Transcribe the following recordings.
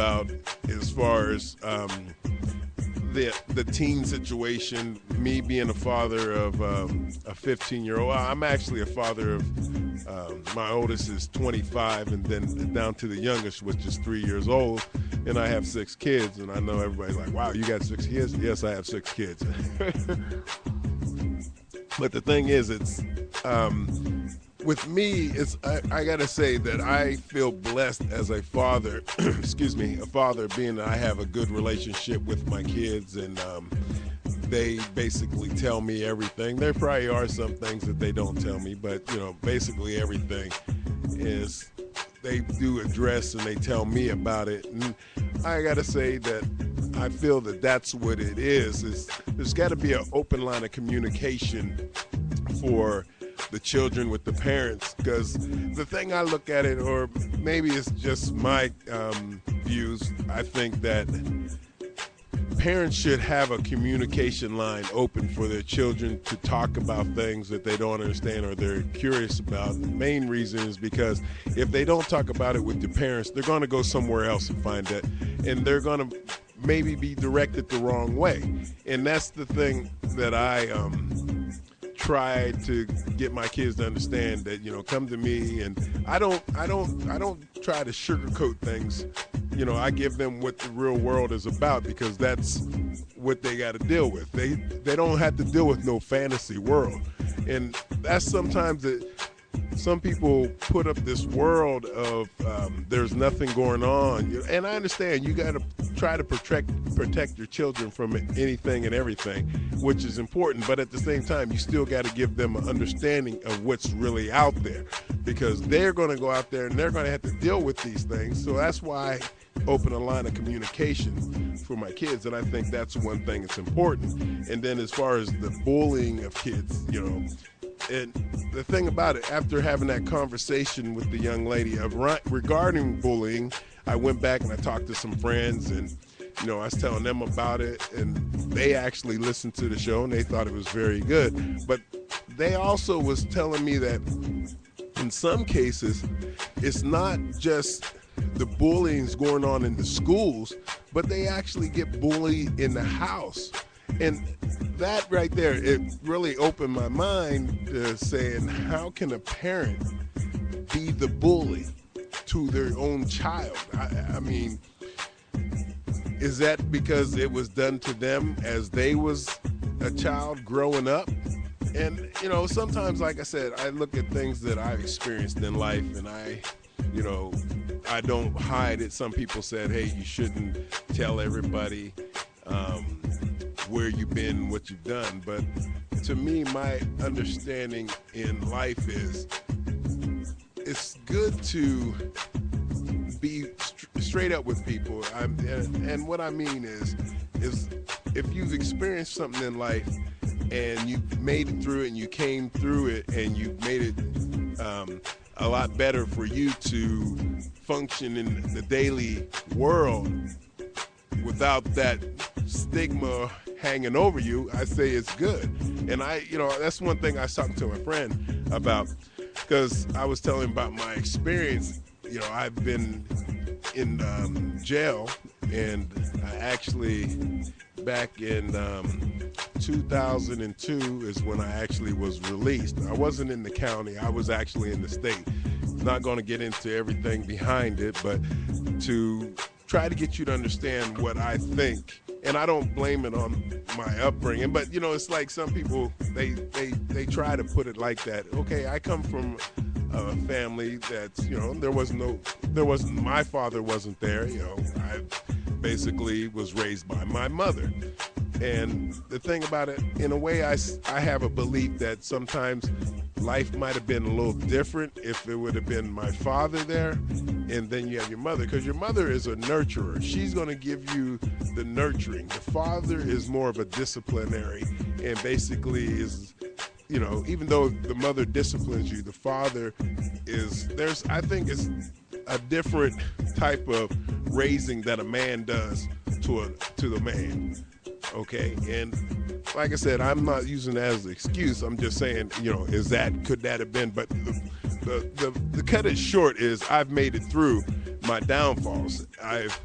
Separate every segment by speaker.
Speaker 1: about as far as the teen situation, me being a father of a 15-year-old. I'm actually a father of, my oldest is 25, and then down to the youngest, which is 3 years old, and I have 6 kids, and I know everybody's like, wow, you got 6 kids? Yes, I have 6 kids. But the thing is, it's with me, it's I gotta say that I feel blessed as a father. Excuse me, a father, being that I have a good relationship with my kids, and they basically tell me everything. There probably are some things that they don't tell me, but basically everything is they do address and they tell me about it. And I gotta say that I feel that that's what it is there's got to be an open line of communication for the children with the parents, because the thing I look at it, or maybe it's just my views, I think that parents should have a communication line open for their children to talk about things that they don't understand or they're curious about. The main reason is because if they don't talk about it with their parents, they're going to go somewhere else and find it, and they're going to maybe be directed the wrong way. And that's the thing that I try to get my kids to understand, that come to me, and I don't try to sugarcoat things. I give them what the real world is about, because that's what they got to deal with. They don't have to deal with no fantasy world, and that's sometimes that some people put up this world of there's nothing going on, and I understand you got to try to protect your children from anything and everything, which is important, but at the same time you still got to give them an understanding of what's really out there, because they're going to go out there and they're going to have to deal with these things. So that's why I open a line of communication for my kids, and I think that's one thing that's important. And then as far as the bullying of kids, and the thing about it, after having that conversation with the young lady regarding bullying, I went back and I talked to some friends, and I was telling them about it, and they actually listened to the show and they thought it was very good. But they also was telling me that in some cases it's not just the bullying's going on in the schools, but they actually get bullied in the house. And that right there, it really opened my mind to saying, how can a parent be the bully to their own child? I mean, is that because it was done to them as they was a child growing up? And, sometimes, like I said, I look at things that I've experienced in life, and I don't hide it. Some people said, hey, you shouldn't tell everybody where you've been, what you've done. But to me, my understanding in life is it's good to be straight up with people. And what I mean is if you've experienced something in life and you made it through it and you came through it and you made it a lot better for you to function in the daily world without that stigma hanging over you, I say it's good. And that's one thing I was talking to my friend about, because I was telling him about my experience. I've been in jail, and I actually, back in 2002 is when I actually was released. I wasn't in the county, I was actually in the state. Not going to get into everything behind it, but to try to get you to understand what I think. And I don't blame it on my upbringing, but it's like some people, they try to put it like that. Okay, I come from a family that's, my father wasn't there. I basically was raised by my mother. And the thing about it, in a way, I have a belief that sometimes life might have been a little different if it would have been my father there, and then you have your mother, because your mother is a nurturer. She's going to give you the nurturing. The father is more of a disciplinary, and basically is, even though the mother disciplines you, the father I think it's a different type of raising that a man does to the man. Okay, and like I said, I'm not using that as an excuse. I'm just saying, could that have been? But the cut it short is I've made it through. my downfalls. I've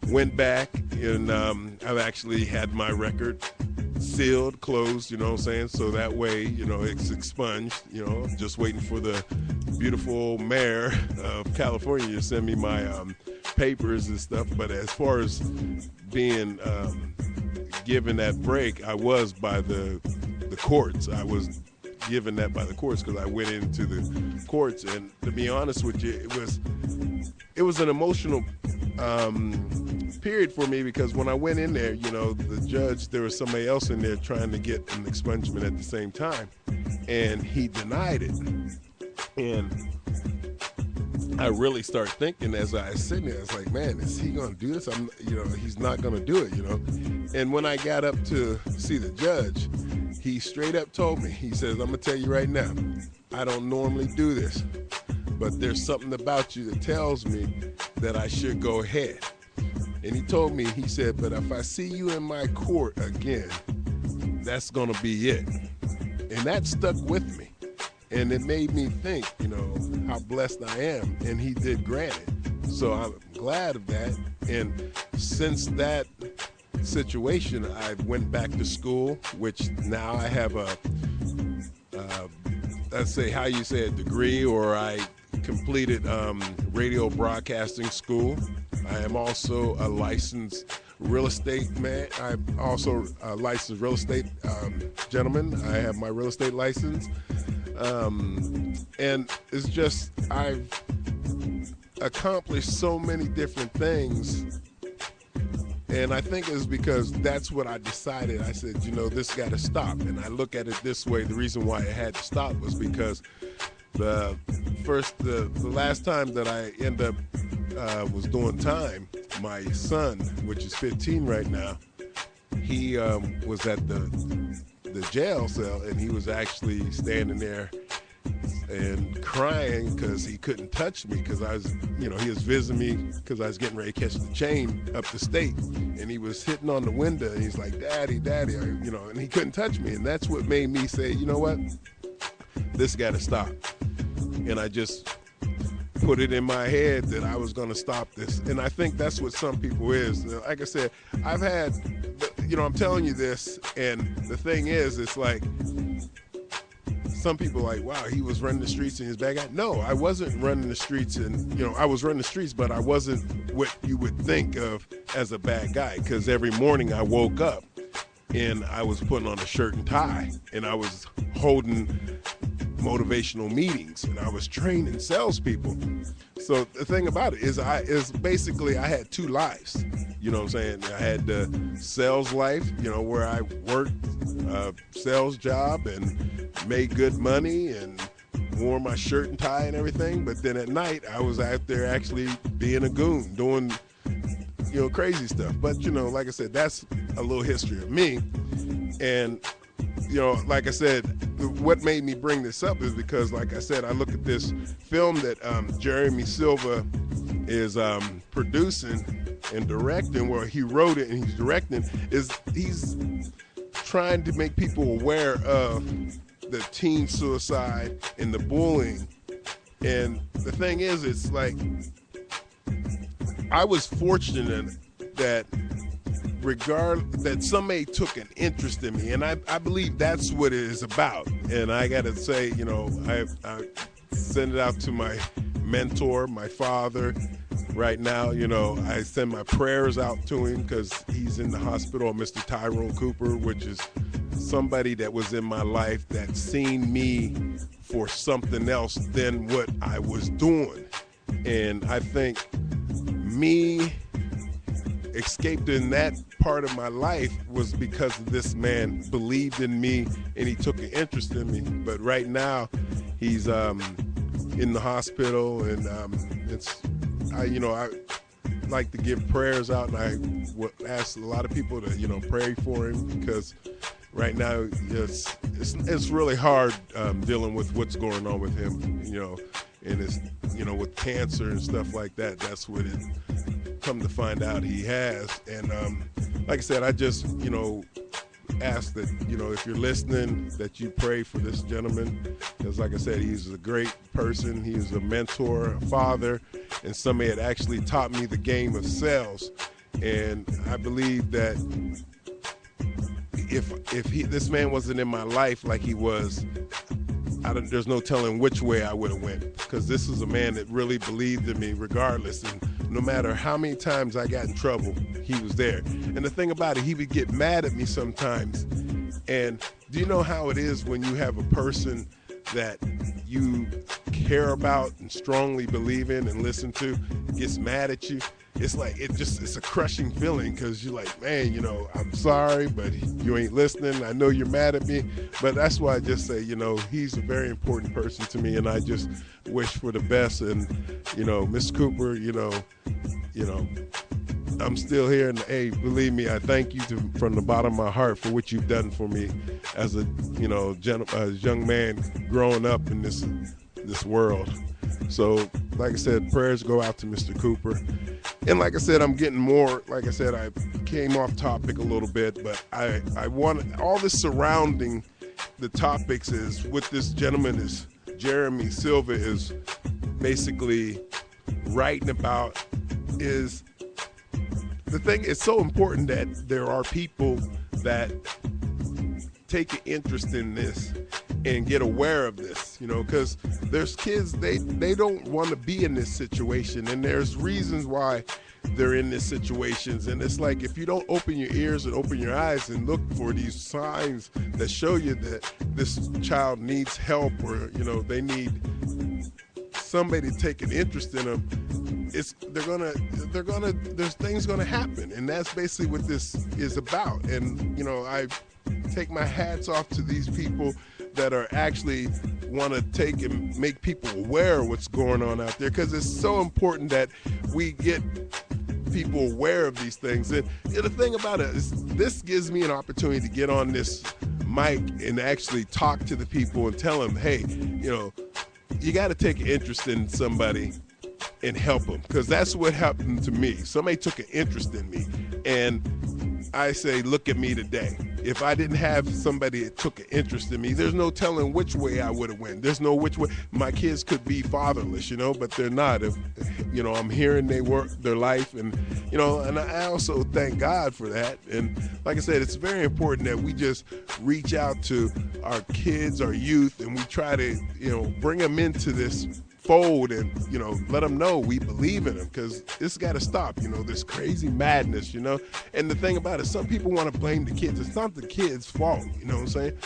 Speaker 1: went back and I've actually had my record sealed, closed, you know what I'm saying? So that way, it's expunged, just waiting for the beautiful mayor of California to send me my papers and stuff. But as far as being given that break, I was by the courts. I was given that by the courts because I went into the courts, and to be honest with you, it was an emotional period for me, because when I went in there, the judge, there was somebody else in there trying to get an expungement at the same time, and he denied it. And I really started thinking as I was sitting there, I was like, man, is he going to do this? He's not going to do it, And when I got up to see the judge, he straight up told me, he says, I'm going to tell you right now, I don't normally do this, but there's something about you that tells me that I should go ahead. And he told me, he said, but if I see you in my court again, that's going to be it. And that stuck with me. And it made me think, how blessed I am. And he did grant it. So I'm glad of that. And since that situation, I went back to school, which now I have let's say, how you say, a degree, or I completed radio broadcasting school. I am also a licensed real estate man. I'm also a licensed real estate gentleman. I have my real estate license. And it's just, I've accomplished so many different things. And I think it's because that's what I decided. I said, this got to stop. And I look at it this way. The reason why it had to stop was because the last time that I ended up was doing time, my son, which is 15 right now, he was at the jail cell, and he was actually standing there and crying because he couldn't touch me, because I was, he was visiting me because I was getting ready to catch the chain up the state, and he was hitting on the window, and he's like, Daddy, and he couldn't touch me. And that's what made me say, you know what, this got to stop. And I just put it in my head that I was going to stop this. And I think that's what some people is. Like I said, I've had, I'm telling you this, and the thing is, it's like, some people are like, wow, he was running the streets and he's a bad guy. No, I wasn't running the streets, and, I was running the streets, but I wasn't what you would think of as a bad guy, because every morning I woke up and I was putting on a shirt and tie, and I was holding motivational meetings, and I was training salespeople. So the thing about it is, basically I had two lives. You know what I'm saying? I had the sales life, where I worked a sales job and made good money and wore my shirt and tie and everything. But then at night, I was out there actually being a goon, doing, crazy stuff. But, like I said, that's a little history of me. And, like I said, what made me bring this up is because, like I said, I look at this film that Jeremy Silva is producing and directing, where he wrote it and he's directing, he's trying to make people aware of the teen suicide and the bullying. And the thing is, it's like, I was fortunate that that somebody took an interest in me, and I believe that's what it is about. And I got to say, I send it out to my mentor, my father. Right now, I send my prayers out to him because he's in the hospital, Mr. Tyrone Cooper, which is somebody that was in my life that seen me for something else than what I was doing. And I think me escaped in that part of my life was because this man believed in me and he took an interest in me. But right now, he's in the hospital, and I like to give prayers out, and I would ask a lot of people to pray for him, because right now it's really hard dealing with what's going on with him, and it's with cancer and stuff like that. That's what it come to find out he has. And like I said, I just ask that, if you're listening, that you pray for this gentleman, because like I said, he's a great person. He's a mentor, a father, and somebody that actually taught me the game of sales. And I believe that if this man wasn't in my life like he was, there's no telling which way I would have went, because this is a man that really believed in me regardless. And no matter how many times I got in trouble, he was there. And the thing about it, he would get mad at me sometimes. And do you know how it is when you have a person that you care about and strongly believe in and listen to gets mad at you? It's like, it's a crushing feeling, because you're like, man, I'm sorry, but you ain't listening. I know you're mad at me, but that's why I just say, he's a very important person to me, and I just wish for the best. And, Mr. Cooper, I'm still here, and hey, believe me, I thank you from the bottom of my heart for what you've done for me as a, a young man growing up in this world. So, like I said, prayers go out to Mr. Cooper. And like I said, I'm getting more, like I said, I came off topic a little bit, but I want all this surrounding the topics is what this gentleman is, Jeremy Silva, is basically writing about is the thing. It's so important that there are people that take an interest in this and get aware of this, because there's kids, they don't want to be in this situation, and there's reasons why they're in these situations. And it's like, if you don't open your ears and open your eyes and look for these signs that show you that this child needs help, or they need somebody to take an interest in them, there's things gonna happen. And that's basically what this is about. And I take my hats off to these people that are actually want to take and make people aware of what's going on out there, because it's so important that we get people aware of these things. And the thing about it is, this gives me an opportunity to get on this mic and actually talk to the people and tell them, hey, you got to take an interest in somebody and help them, because that's what happened to me. Somebody took an interest in me, and I say, look at me today. If I didn't have somebody that took an interest in me, there's no telling which way I would have went. There's no which way. My kids could be fatherless, but they're not. If I'm hearing they work their life, and and I also thank God for that. And like I said, it's very important that we just reach out to our kids, our youth, and we try to bring them into this fold, and let them know we believe in them, because it's got to stop. This crazy madness. And the thing about it, some people want to blame the kids. It's not the kids' fault. You know what I'm saying?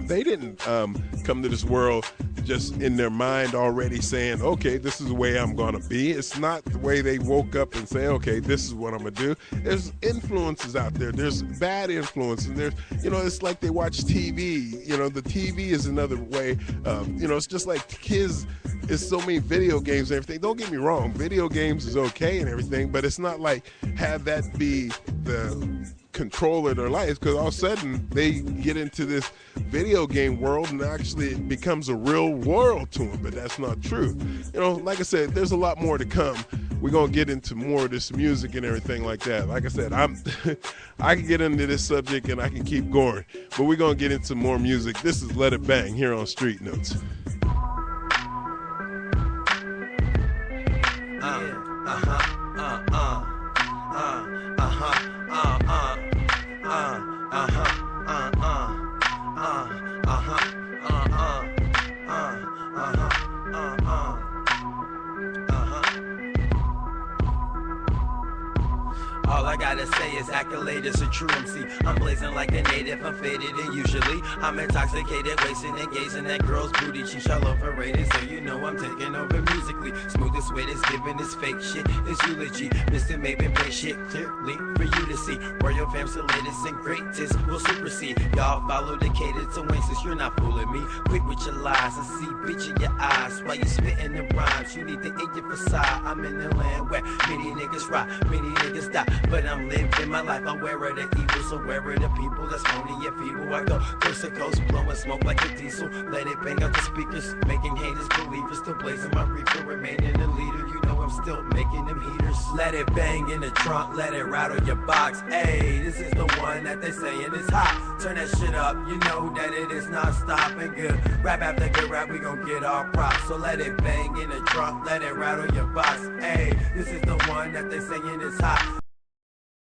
Speaker 1: They didn't come to this world just in their mind already saying, okay, this is the way I'm going to be. It's not the way they woke up and say, okay, this is what I'm going to do. There's influences out there. There's bad influence. And there's, it's like they watch TV. The TV is another way. It's just like kids. It's so many video games and everything. Don't get me wrong. Video games is okay and everything, but it's not like have that be the control of their lives, because all of a sudden they get into this video game world and actually it becomes a real world to them. But that's not true. Like I said, there's a lot more to come. We're going to get into more of this music and everything like that. Like I said, I can get into this subject and I can keep going, but we're going to get into more music. This is Let It Bang here on Street Notes.
Speaker 2: All I gotta say is accolade is a true MC. I'm blazing like a native, I'm faded and usually I'm intoxicated, wasting and gazing at girls' booty cheeks all overrated, so I'm taking over musically. Smoothest way that's giving this fake shit is eulogy. Mr. Maven play shit clearly for you to see. Royal fam's the latest and greatest will supersede. Y'all follow the cadence to Oasis, you're not fooling me. Quit with your lies and see bitch in your eyes while you spitting the rhymes. You need to eat your facade. I'm in the land where many niggas rock, many niggas die, but I'm living my life aware of the evil, so where are the people that's phony and feeble? I go coast to coast, blowing smoke like a diesel. Let it bang out the speakers, making haters believers, still blazing my reefer, remaining a leader. You know I'm still making them heaters. Let it bang in the trunk, let it rattle your box. Ayy, this is the one that they saying is hot. Turn that shit up, you know that it is not stopping. Good rap after good rap, we gon' get our props. So let it bang in the trunk, let it rattle your box. Ayy, this is the one that they saying is hot.